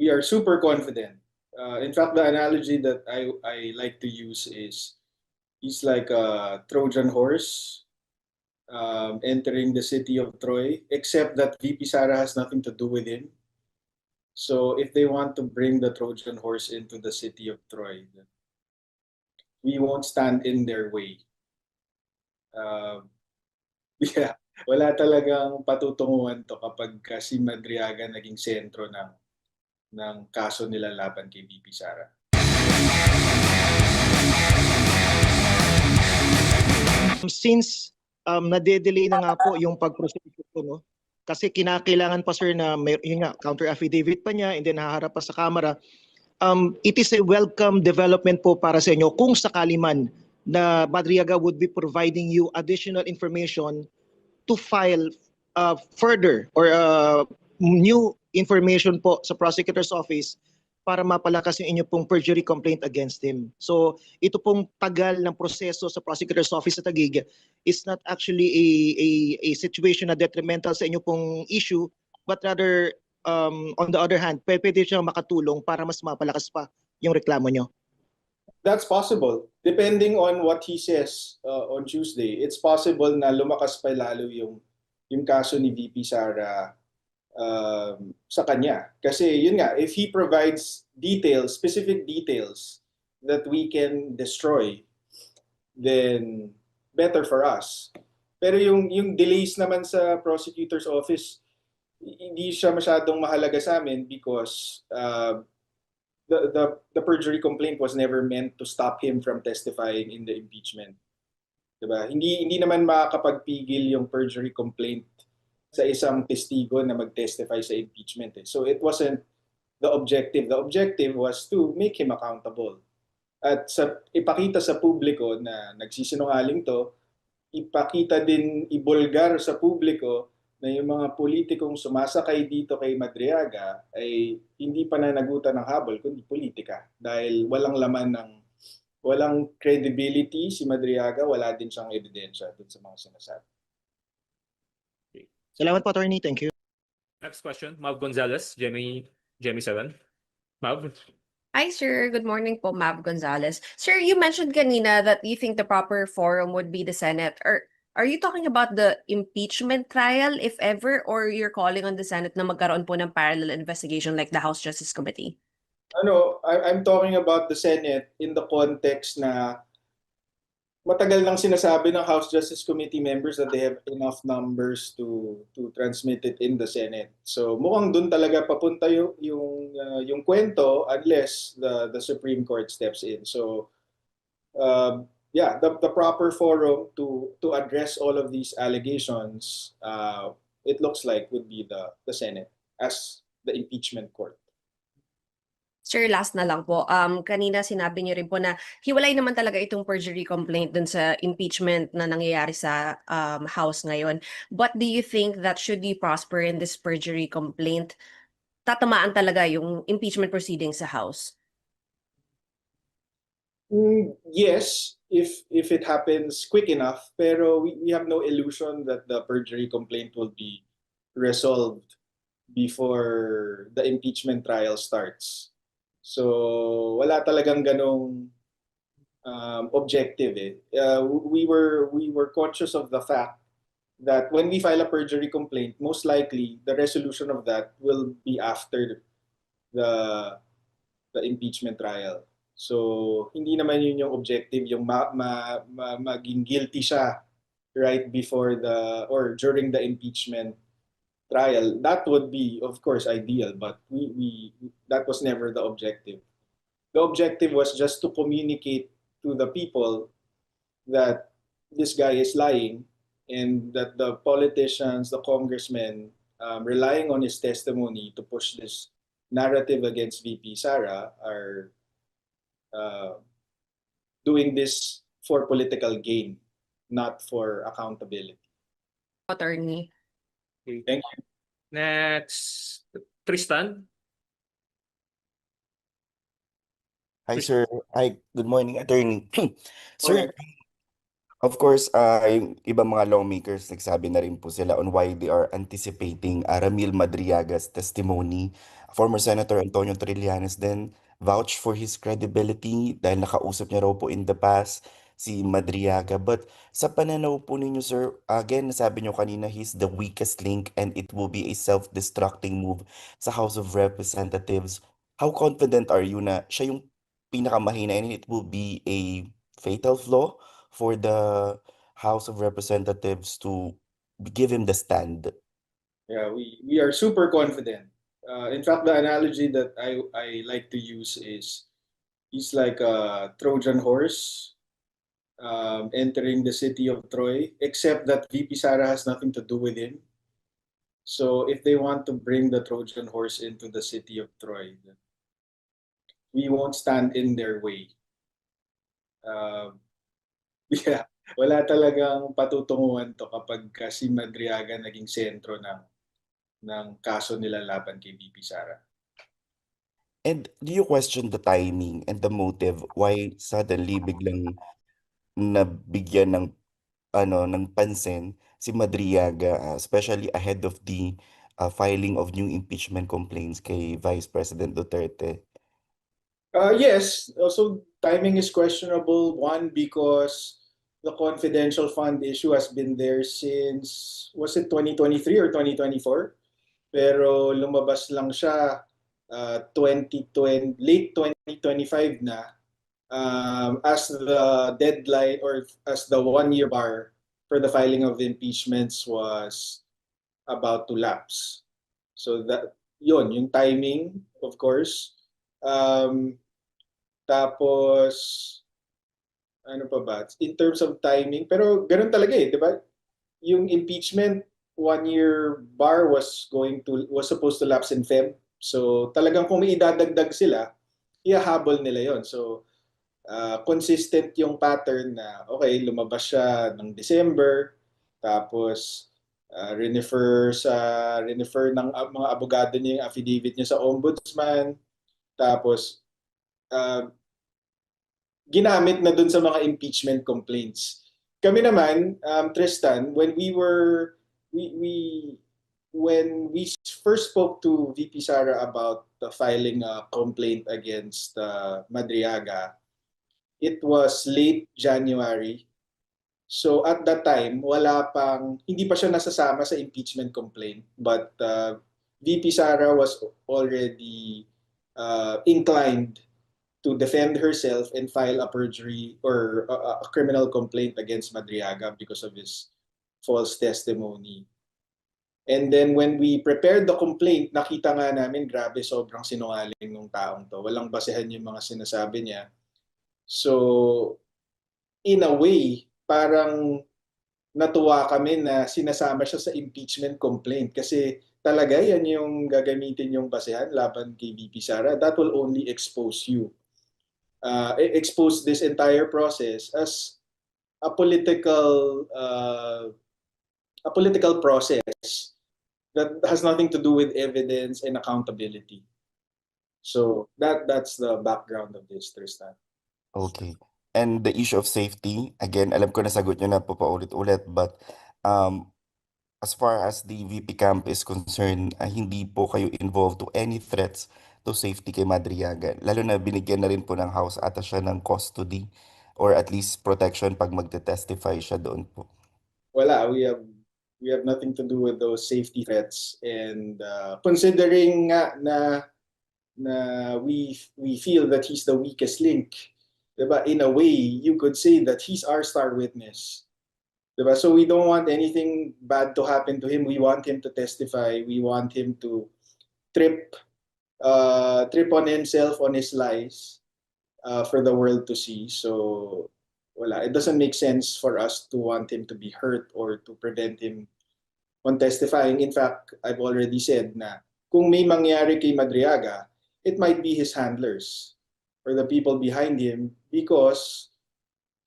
we are super confident. In fact, the analogy that I like to use is he's like a Trojan horse entering the city of Troy, except that VP Sara has nothing to do with him. So if they want to bring the Trojan horse into the city of Troy, we won't stand in their way. Yeah, wala talagang patutunguhan to kapag si Madriaga naging sentro ng kaso nila laban kay VP Sara. Since nade-delay na nga po yung pag-prosecute po, no? Kasi kinakailangan pa sir na yun nga, counter affidavit pa niya and then haharap pa sa kamera. It is a welcome development po para sa inyo kung sakali man na Madriaga would be providing you additional information to file further or new information po sa prosecutor's office para mapalakas yung inyo pong perjury complaint against him. So ito pong tagal ng proseso sa prosecutor's office sa Taguig is not actually a situation na detrimental sa inyo pong issue, but rather on the other hand, pwede siyang makatulong para mas mapalakas pa yung reklamo nyo. That's possible. Depending on what he says on Tuesday, it's possible na lumakas pa lalo yung kaso ni VP Sara sa kanya. Kasi yun nga, if he provides details, specific details that we can destroy, then better for us. Pero yung delays naman sa prosecutor's office, hindi siya masyadong mahalaga sa amin because the perjury complaint was never meant to stop him from testifying in the impeachment. Diba? Hindi naman makakapagpigil yung perjury complaint sa isang testigo na mag-testify sa impeachment. So it wasn't the objective. The objective was to make him accountable. At ipakita sa publiko na nagsisinungaling to, ipakita din, ibulgar sa publiko na yung mga politikong sumasakay dito kay Madriaga ay hindi pananagutan ng habol, kundi politika. Dahil walang credibility si Madriaga, wala din siyang ebidensya dun sa mga sinasabi. Salamat po, attorney. Thank you. Next question, Mav Gonzalez, Gemmy 7. Mav? Hi, sir. Good morning po, Mav Gonzalez. Sir, you mentioned kanina that you think the proper forum would be the Senate. Are you talking about the impeachment trial, if ever, or you're calling on the Senate na magkaroon po ng parallel investigation like the House Justice Committee? I'm talking about the Senate in the context na matagal nang sinasabi ng House Justice Committee members that they have enough numbers to transmit it in the Senate. So mukhang dun talaga papunta yung kwento unless the Supreme Court steps in. So yeah, the proper forum to address all of these allegations, it looks like would be the Senate as the impeachment court. Sir, last na lang po. Kanina sinabi niyo rin po na hiwalay naman talaga itong perjury complaint dun sa impeachment na nangyayari sa House ngayon. But do you think that should you prosper in this perjury complaint, tatamaan talaga yung impeachment proceedings sa House? Yes, if it happens quick enough, pero we have no illusion that the perjury complaint will be resolved before the impeachment trial starts. So wala talagang ganong objective. We were conscious of the fact that when we file a perjury complaint, most likely the resolution of that will be after the impeachment trial. So hindi naman yun yung objective, yung maging guilty siya right before or during the impeachment trial. That would be, of course, ideal, but that was never the objective. The objective was just to communicate to the people that this guy is lying and that the politicians, the congressmen, relying on his testimony to push this narrative against VP Sara are doing this for political gain, not for accountability. Attorney. Okay. Thank you. Next, Tristan. Hi, sir. Hi, good morning, attorney. Sir, Of course, yung ibang mga lawmakers, nagsabi na rin po sila on why they are anticipating Ramil Madriaga's testimony. Former Senator Antonio Trillanes then vouched for his credibility dahil nakausap niya raw po in the past si Madriaga. But sa pananaw po ninyo, sir, again, nasabi niyo kanina he's the weakest link and it will be a self-destructing move sa House of Representatives. How confident are you na siya yung pinakamahina and it will be a fatal flaw for the House of Representatives to give him the stand? Yeah, we are super confident. In fact, the analogy that I like to use is he's like a Trojan horse entering the city of Troy, except that VP Sara has nothing to do with him. So if they want to bring the Trojan horse into the city of Troy, we won't stand in their way. Yeah, wala talagang patutunguhan to kapag si Madriaga naging sentro ng kaso nila laban kay VP Sara. And do you question the timing and the motive why suddenly biglang nabigyan ng pansin si Madriaga, especially ahead of the filing of new impeachment complaints kay Vice President Duterte? Yes, also timing is questionable. One, because the confidential fund issue has been there since, was it 2023 or 2024? Pero lumabas lang siya 2020, late 2025 na as the deadline or as the 1 year bar for the filing of impeachments was about to lapse. So that yung timing, of course. Tapos ano pa ba? In terms of timing, pero ganun talaga di ba? Yung impeachment 1 year bar was supposed to lapse in Feb. So talagang kung may idadagdag sila, ihahabol nila yon. So consistent yung pattern na okay, lumabas siya ng December, tapos refer ng mga abogado niya yung affidavit niya sa ombudsman, tapos ginamit na dun sa mga impeachment complaints. Kami naman, Tristan, when we first spoke to VP Sara about filing a complaint against Madriaga, it was late January. So at that time, hindi pa siya nasasama sa impeachment complaint, but VP Sara was already inclined to defend herself and file a perjury or a criminal complaint against Madriaga because of his false testimony. And then when we prepared the complaint, nakita nga namin, grabe, sobrang sinungaling nung taong to. Walang basehan yung mga sinasabi niya. So, in a way, parang natuwa kami na sinasama siya sa impeachment complaint kasi talaga yan yung gagamitin yung basehan laban kay VP Sara. That will only expose you. Expose this entire process as a political process that has nothing to do with evidence and accountability. So that's the background of this, Tristan. Okay. And the issue of safety, again, alam ko nasagot nyo na po paulit-ulit, but as far as the VP camp is concerned, hindi po kayo involved to any threats to safety kay Madriaga. Lalo na binigyan na rin po ng house ata siya ng custody or at least protection pag magte-testify siya doon po. Wala, we have nothing to do with those safety threats, and considering nga na we feel that he's the weakest link, diba? In a way, you could say that he's our star witness. Diba? So we don't want anything bad to happen to him. We want him to testify. We want him to trip on himself, on his lies, for the world to see. So wala, it doesn't make sense for us to want him to be hurt or to prevent him on testifying. In fact, I've already said na kung may mangyari kay Madriaga, it might be his handlers or the people behind him because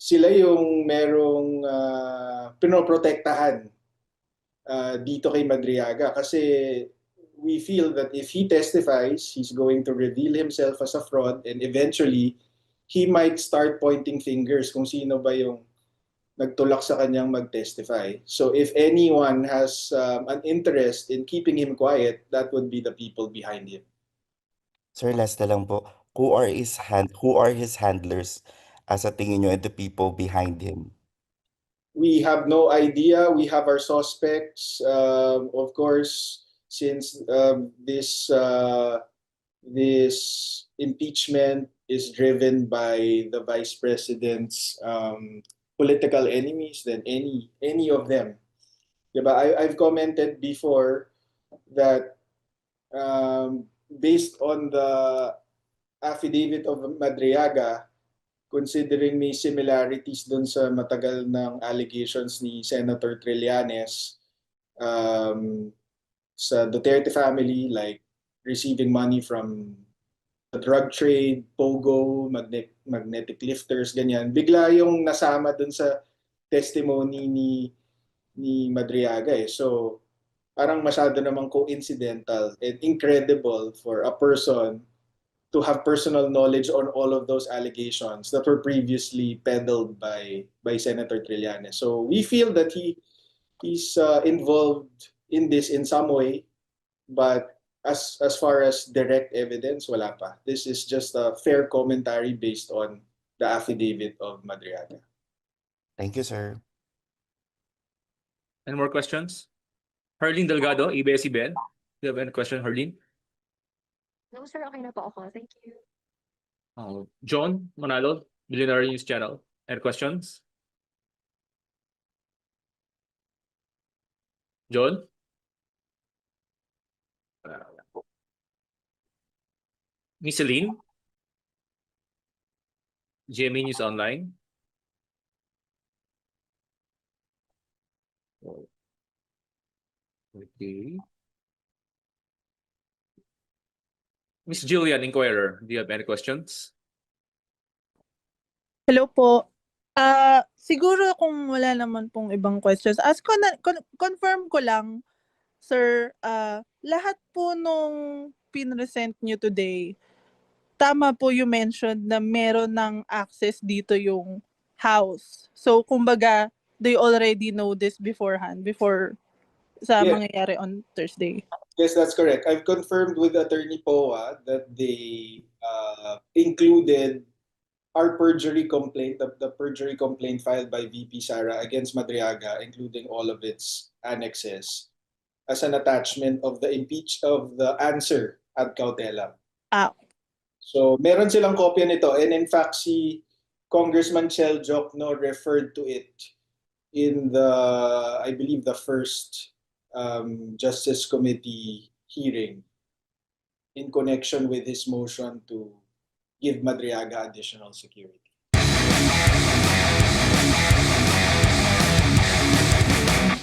sila yung merong pinoprotektahan dito kay Madriaga kasi we feel that if he testifies, he's going to reveal himself as a fraud and eventually he might start pointing fingers kung sino ba yung nagtulak sa kanyang mag-testify. So if anyone has an interest in keeping him quiet, that would be the people behind him. Sir, last na lang po. Who are his handlers sa tingin nyo and the people behind him? We have no idea. We have our suspects. Of course, since this impeachment is driven by the vice president's political enemies, then any of them. Diba? I've commented before that based on the affidavit of Madriaga, considering may similarities dun sa matagal ng allegations ni Senator Trillanes sa Duterte family, like receiving money from the drug trade, pogo, magnetic lifters, ganyan. Bigla yung nasama dun sa testimony ni Madriaga eh. So, parang masyado namang coincidental and incredible for a person to have personal knowledge on all of those allegations that were previously peddled by Senator Trillanes. So we feel that he's involved in this in some way, but as far as direct evidence, wala pa. This is just a fair commentary based on the affidavit of Madriaga. Thank you, sir. Any more questions? Herlene Delgado, ABS-CBN. Do you have any question, Herlene? No, sir, okay na po ako. Thank you. John Manalo, Millionaire News Channel. Any questions? John? Miss Celine? GMA News Online. Okay. Miss Jillian, Inquirer, do you have any questions? Hello po. Siguro kung wala naman pong ibang questions, confirm ko lang, sir, lahat po nung pinresent nyo today, tama po you mentioned na meron ng access dito yung house. So, kumbaga, they already know this beforehand, before sa Yeah. mangyayari on Thursday. Yes, that's correct. I've confirmed with Attorney Poa that they included our perjury complaint, the perjury complaint filed by VP Sara against Madriaga, including all of its annexes, as an attachment of the answer ad cautelam. So meron silang kopya nito, and in fact si Congressman Chel Jokno referred to it in I believe the first Justice Committee hearing in connection with his motion to give Madriaga additional security.